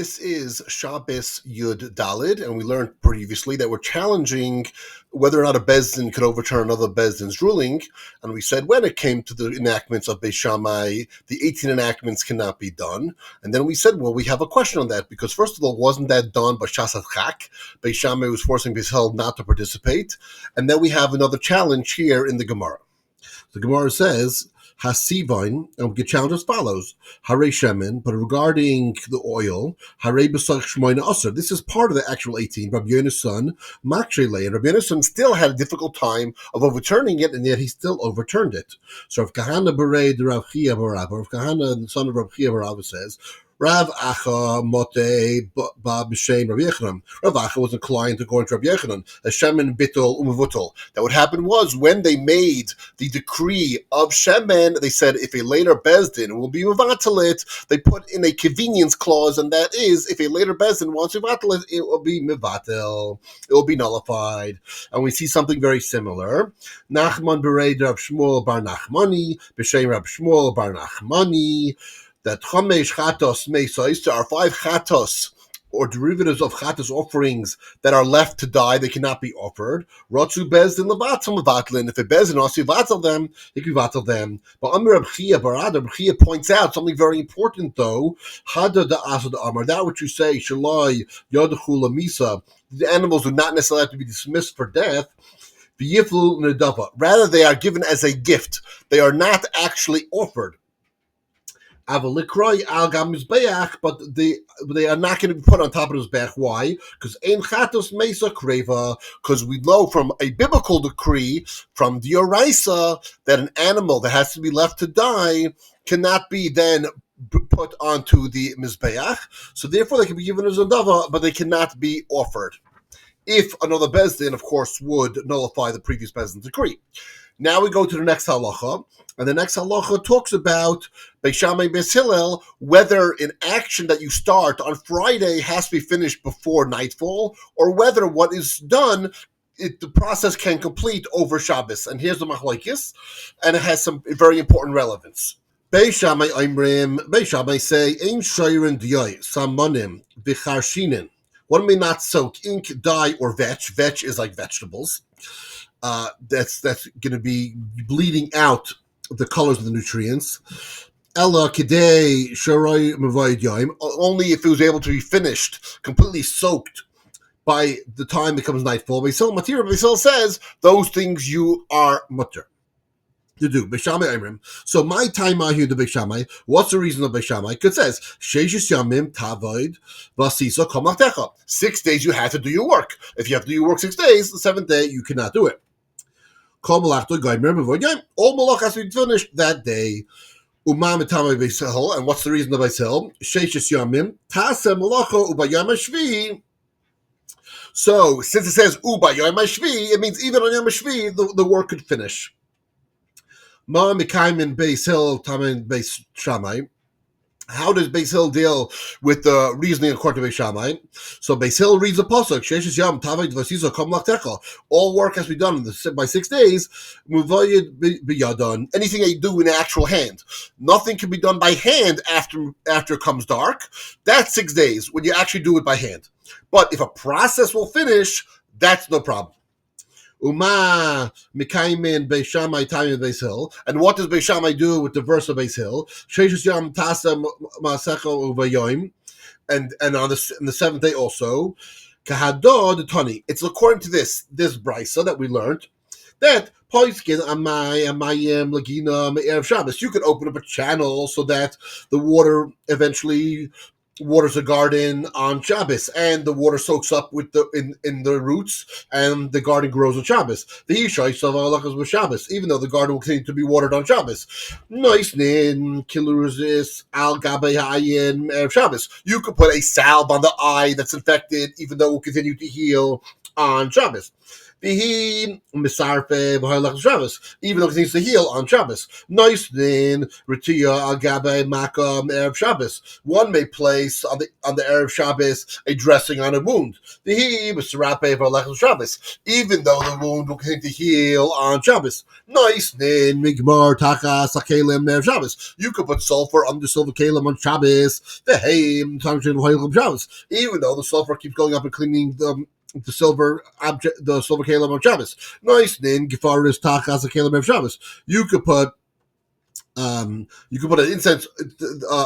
This is Shabbos Yud Dalid, and we learned previously that we're challenging whether or not a Beis Din could overturn another Beis Din's ruling, and we said when it came to the enactments of Beis Shammai, the 18 enactments cannot be done, and then we said, well, we have a question on that, because first of all, wasn't that done by Shasat Chak? Beis Shammai was forcing Beis Hillel not to participate, and then we have another challenge here in the Gemara. The Gemara says, Hasivain, and we get challenged as follows: Hare Shemen, but regarding the oil, Hare B'Sach Shmoina Aser. This is part of the actual 18. Rabbi Yona's son, Makshele, and Rabbi Yona's son still had a difficult time of overturning it, and yet he still overturned it. So if Kahana Bered Rav Chia Barav, or if Kahana, the son of Rav Chia Barav, says, Rav Acha Mote Ba B'Shem Rav Yechanan. Rav Acha was inclined to go into Rav Yechanan, a Shemen Bittul Umavutul. That what happened was when they made the decree of Shemen, they said if a later Beis Din will be mevatel it, they put in a convenience clause, and that is if a later Beis Din wants to mevatel it, it will be mevatel, it will be nullified. And we see something very similar. Nachman Bered Rav Shmuel Bar Nachmani B'Shem Rav Shmuel Bar Nachmani. That Chamesh Chatos Meisais, there are 5 Chatos, or derivatives of Chatos offerings that are left to die, they cannot be offered. Rotzu Beis Din Levatzal Mevatlin. If a Beis Din wants to vatel them, he can vatel them. But Amir Reb Chia Barad, Reb Chia points out something very important though. Hada da Asad Amar, that what you say, Shalai Yodachu Lamisa, the animals do not necessarily have to be dismissed for death. Rather, they are given as a gift. They are not actually offered. But they are not going to be put on top of his back. Why? Because we know from a biblical decree from DYY that an animal that has to be left to die cannot be then put onto the mizbeach. So therefore, they can be given as a dava, but they cannot be offered. If another Beis Din, of course, would nullify the previous Beis Din decree. Now we go to the next halacha, and the next halacha talks about Beis Shammai Beis Hillel, whether an action that you start on Friday has to be finished before nightfall, or whether what is done, the process can complete over Shabbos. And here's the machlokes, and it has some very important relevance. Beis Shammai say, Ein shoyrin diyai, samonim, v'charshinin. One may not soak ink, dye, or vetch. Vetch is like vegetables. That's going to be bleeding out the colors of the nutrients. Ella kidei sharoi mevayid yaim. Only if it was able to be finished, completely soaked by the time it becomes nightfall. Beis Hillel says those things you are mutter to do. Beis Shammai Imrim. So my time here to Beis Shammai. What's the reason of Beis Shammai? It says Sheish Yamim Tavoid Vasisa Komaktecha. 6 days you have to do your work. If you have to do your work 6 days, the 7th day you cannot do it. All malach has to be finished that day. And what's the reason of Beis Hillel? Sheish Yamim Tasem Malacha Ubayam Shvi. So since it says Ubayam Shvi, it means even on Yom Shvi the work could finish. Ma Mikaimin Beis Hillel Tamin Beis Shammai. How does Beis Hillel deal with the reasoning according to Beis Shammai? So Beis Hillel reads the pasuk: Sheishes Yam Taved Vasiza Kom Lachtecha. All work has to be done by 6 days. Muvayid Biyadon. Anything they do in actual hand. Nothing can be done by hand after it comes dark. That's 6 days when you actually do it by hand. But if a process will finish, that's no problem. Uma Mikaimin Beis Shammai Tamin Beis Hillel. And what does Beis Shammai do with the verse of Beis Hillel? Sheishes Yam Tasa Masecha Uvayoim. And on the 7th day also. Kahado the Tani. It's according to this brisa that we learned that Poiskin Amayim Lagina Me'erev Shabbos. You could open up a channel so that the water eventually waters a garden on Shabbos, and the water soaks up with in the roots, and the garden grows on Shabbos. The Yishai Savalachas with Shabbos, even though the garden will continue to be watered on Shabbos. Nice nin kilurus al gabe hayin erev Shabbos. You could put a salve on the eye that's infected, even though it will continue to heal on Shabbos. Vihi misarfe b'halach Shabbos, even though it needs to heal on Shabbos. Noisnin retiya agabe makam erev Shabbos. One may place on the erev Shabbos a dressing on a wound. Vihi misarape b'halach Shabbos, even though the wound will continue to heal on Shabbos. Noisnin migmar takas akelim erev Shabbos. You could put sulfur under silver kalim on Shabbos. Veheim tanshin v'halach Shabbos, even though the sulfur keeps going up and cleaning the silver object, the silver kalim on Shabbos. Nice, then Gefaris Tachas kalim of Shabbos. You could put an incense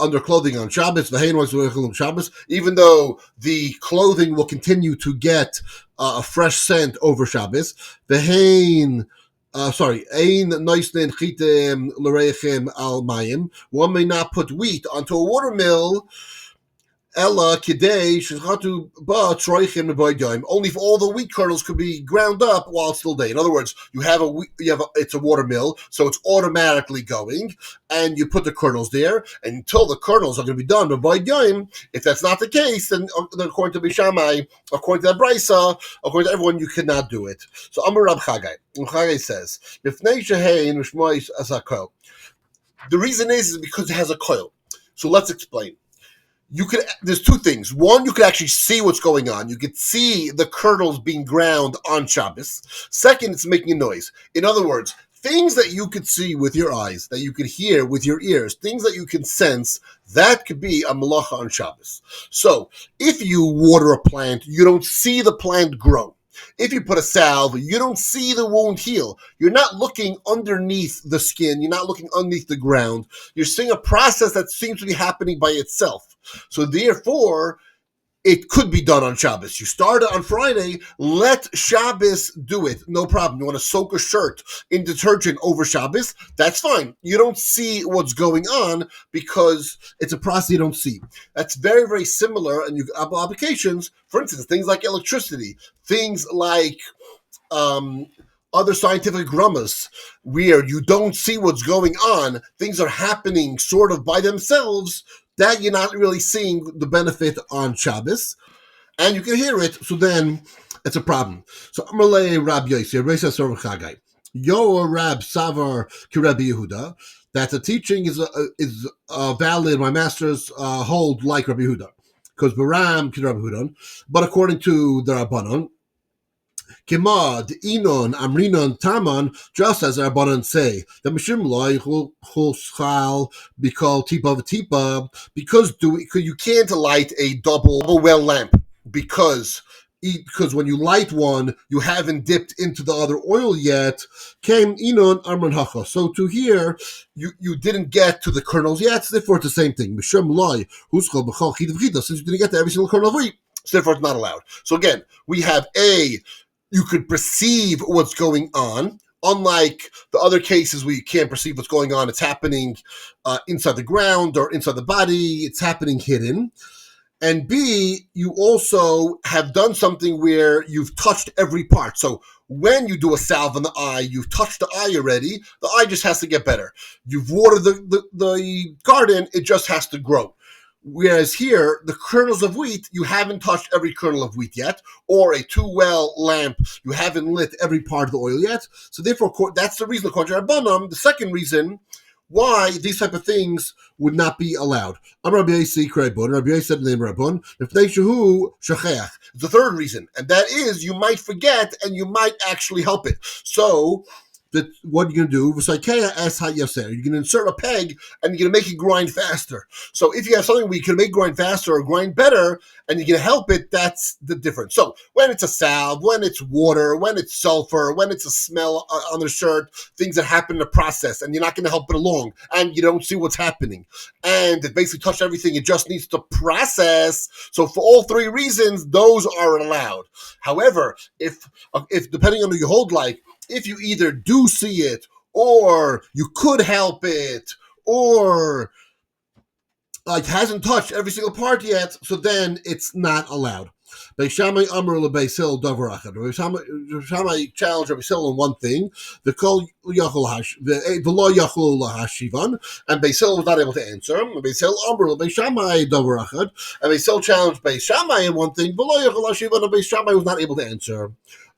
under clothing on Shabbos. Shabbos, even though the clothing will continue to get a fresh scent over Shabbos. Ein noisnen chitem l'reichem al mayim. One may not put wheat onto a watermill. Ella kidei shechatu ba troichim nebaydaim. Only if all the wheat kernels could be ground up while it's still day. In other words, it's a watermill, so it's automatically going, and you put the kernels there until the kernels are going to be done. Nebaydaim. If that's not the case, then according to Bishamai, according to the Brisa, according to everyone, you cannot do it. So Amar Rab Chagai. Chagai says, the reason is because it has a coil. So let's explain. There's two things. One, you could actually see what's going on. You could see the kernels being ground on Shabbos. Second, it's making a noise. In other words, things that you could see with your eyes, that you could hear with your ears, things that you can sense, that could be a malacha on Shabbos. So, if you water a plant, you don't see the plant grow. If you put a salve, you don't see the wound heal. You're not looking underneath the skin. You're not looking underneath the ground. You're seeing a process that seems to be happening by itself. So therefore, it could be done on Shabbos. You start it on Friday, let Shabbos do it. No problem. You want to soak a shirt in detergent over Shabbos? That's fine. You don't see what's going on because it's a process you don't see. That's very, very similar, and you have applications. For instance, things like electricity, things like other scientific grummas, where you don't see what's going on. Things are happening sort of by themselves, that you're not really seeing the benefit on Shabbos, and you can hear it, so then it's a problem. So Amalei Rab Yossi, Reisa Sorv Chagai, Yo Rab Savar Kirebi Yehuda, that the teaching is valid. My masters hold like Rabbi Yehuda, because Baram Kirebi Yehuda, but according to the Rabbanon, Kimad, Inon, Amrinon, Taman, just as Rabbanan say, the Mishim Loi Chuschal Bikol Tipa, because you can't light a double well lamp because when you light one, you haven't dipped into the other oil yet. Came Inon Amran Hacha. So to here, you didn't get to the kernels yet, so therefore it's the same thing. Mishim Loi Chuschal Bikol Chidavchida, since you didn't get to every single kernel of wheat, so therefore it's not allowed. So again, we have you could perceive what's going on, unlike the other cases where you can't perceive what's going on. It's happening inside the ground or inside the body. It's happening hidden. And B, you also have done something where you've touched every part. So when you do a salve on the eye, you've touched the eye already. The eye just has to get better. You've watered the garden. It just has to grow. Whereas here, the kernels of wheat, you haven't touched every kernel of wheat yet, or a 2-well lamp, you haven't lit every part of the oil yet. So therefore, that's the reason, according to Rabbanan, the second reason why these type of things would not be allowed. Rabbi Yossi said the name Rabbon. It's the third reason, and that is you might forget and you might actually help it. So what you're going to do, you're going to insert a peg and you're going to make it grind faster. So if you have something where you can make grind faster or grind better and you're going to help it, that's the difference. So when it's a salve, when it's water, when it's sulfur, when it's a smell on the shirt, things that happen in the process and you're not going to help it along and you don't see what's happening. And it basically touched everything. It just needs to process. So for all three reasons, those are allowed. However, if depending on who you hold like, if you either do see it, or you could help it, or it hasn't touched every single part yet, so then it's not allowed. Beis Shammai Amar LeBeis Hillel Davar Achad. Beis Shammai challenged Rabbi Hillel in one thing, the V'lo Yachol Lahashivan, and Beis Hillel was not able to answer. Beis Hillel Amar LeBeis Shammai Davar Achad, and Beis Hillel challenged Beis Shammai in one thing, V'lo Yachol Lahashivan, and Beis Shammai was not able to answer.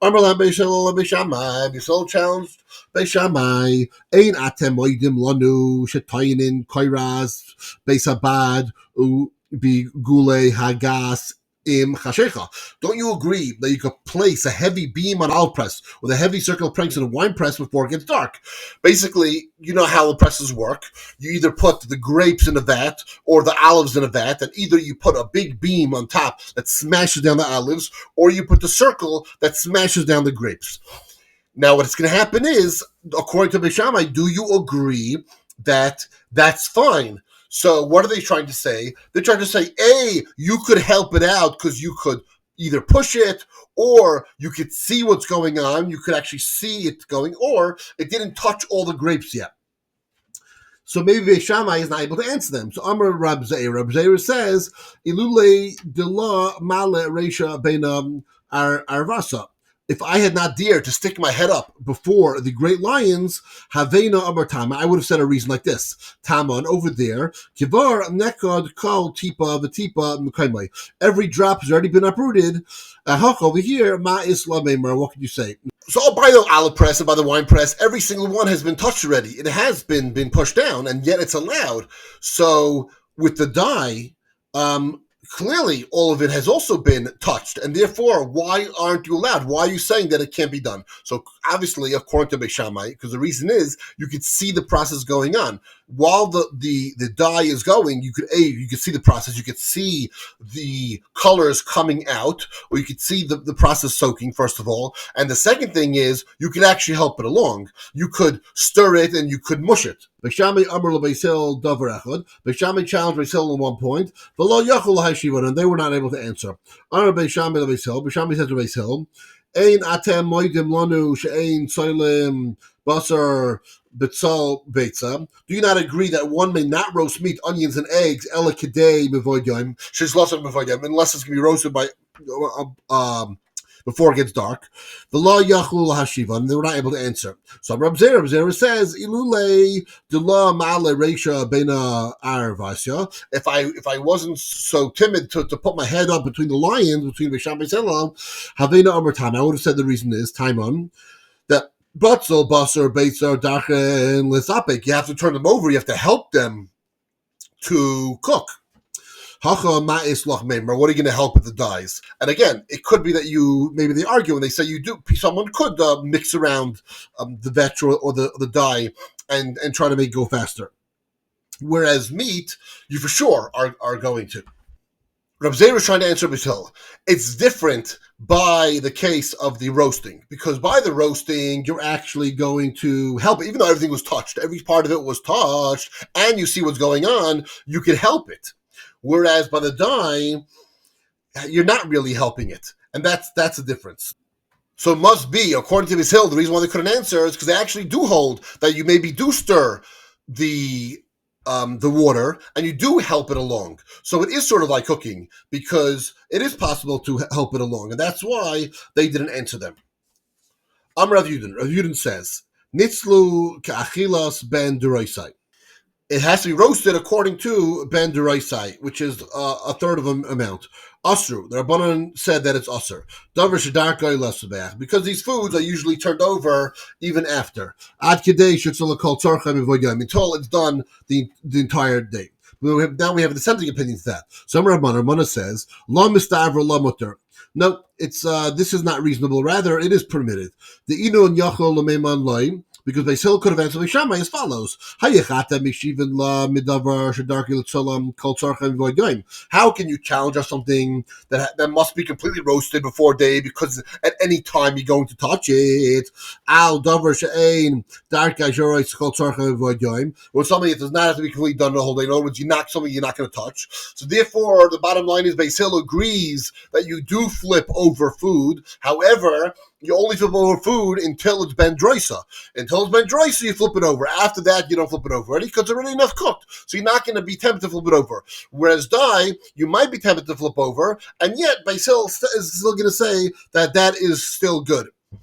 Amar Beishamai, Beisol challenged Beishamai, Ein Atem Oidim Lanu, Shetainin, Koiraz, Beisabad, Bi Gule Hagas, Im Chashecha. Don't you agree that you could place a heavy beam on olive press with a heavy circular press in a wine press before it gets dark? Basically, you know how the presses work. You either put the grapes in a vat or the olives in a vat, and either you put a big beam on top that smashes down the olives, or you put the circle that smashes down the grapes. Now, what's going to happen is, according to Beishamai, do you agree that that's fine? So what are they trying to say? They're trying to say, A, you could help it out because you could either push it or you could see what's going on. You could actually see it going, or it didn't touch all the grapes yet. So maybe Beishamai is not able to answer them. So Amar Rab Zeir says, Ilule Dila Male Reisha Beinam Arvasa. If I had not dared to stick my head up before the great lions, Havena Amar Tama, I would have said a reason like this. Taman over there, Kivar Nekod Kal Tipa Vatipa Mekaimai. Every drop has already been uprooted. Hach over here, Ma Isla Memar. What can you say? So by the olive press and by the wine press, every single one has been touched already. It has been pushed down, and yet it's allowed. So with the dye, clearly all of it has also been touched, and therefore, why aren't you allowed? Why are you saying that it can't be done? So obviously, according to Beishamai, because the reason is you could see the process going on while the dye is going. You could see the process. You could see the colors coming out, or you could see the process soaking, first of all. And the second thing is you could actually help it along. You could stir it and you could mush it. Beishamai Amar LeBeisel Davar Echad. Beishamai challenged Beisel at one point, and they were not able to answer. Amar Beishamai LeBeisel. Beishamai said to Beisel, Ein atem moidim lanu she'ein soilim basar B'tzal Beitza. Do you not agree that one may not roast meat, onions, and eggs, ela kedei mevodyim, shizlosan mevodyim, unless it's going to be roasted by before it gets dark? The law yachul hashiva, and they were not able to answer. So Rab Zera says, Ilule de la male reisha bena arvasya. If I wasn't so timid to put my head up between the lions, between Beishamai and Selah, havena amar time, I would have said the reason is Taimon, that Butzel, Basar, Beitzar, Dacha, and Lizapik, you have to turn them over, you have to help them to cook. Hacha ma'is loch meimer, what are you going to help with the dyes? And again, it could be that maybe they argue and they say someone could mix around the vetch or the dye and try to make it go faster. Whereas meat, you for sure are going to. Rab Zeir is trying to answer Bishil. It's different by the case of the roasting, because by the roasting, you're actually going to help it. Even though everything was touched, every part of it was touched, and you see what's going on, you can help it. Whereas by the dye, you're not really helping it. And that's the difference. So it must be, according to Bishil, the reason why they couldn't answer is because they actually do hold that you maybe do stir the water, and you do help it along. So it is sort of like cooking, because it is possible to help it along, and that's why they didn't answer them. Rav Yudin. Rav Yudin says, Nitzlu ka'achilas ben duroisai. It has to be roasted according to ben duroisai, which is a third of an amount. Asru, the Rabbanan said that it's asr. Davar shedarkai lesabach, because these foods are usually turned over even after. Ad kedei shetzala kol tzarchem evoyim, until it's done the entire day. Now we have a dissenting opinion to that. Some Rabbanan says, la mistavra la mutter. No, it's this is not reasonable. Rather, it is permitted. The inun yachol lemeiman loim. Because Beisil could have answered Beishamai as follows: how can you challenge us something that must be completely roasted before day, because at any time you're going to touch it? Or something that does not have to be completely done the whole day. In other words, you knock something you're not going to touch. So therefore, the bottom line is Beisil agrees that you do flip over food. However, you only flip over food until it's ben droisa. Until it's ben droisa, you flip it over. After that, you don't flip it over already, because it's already enough cooked. So you're not going to be tempted to flip it over. Whereas dye, you might be tempted to flip over, and yet Beisil is still going to say that is still good.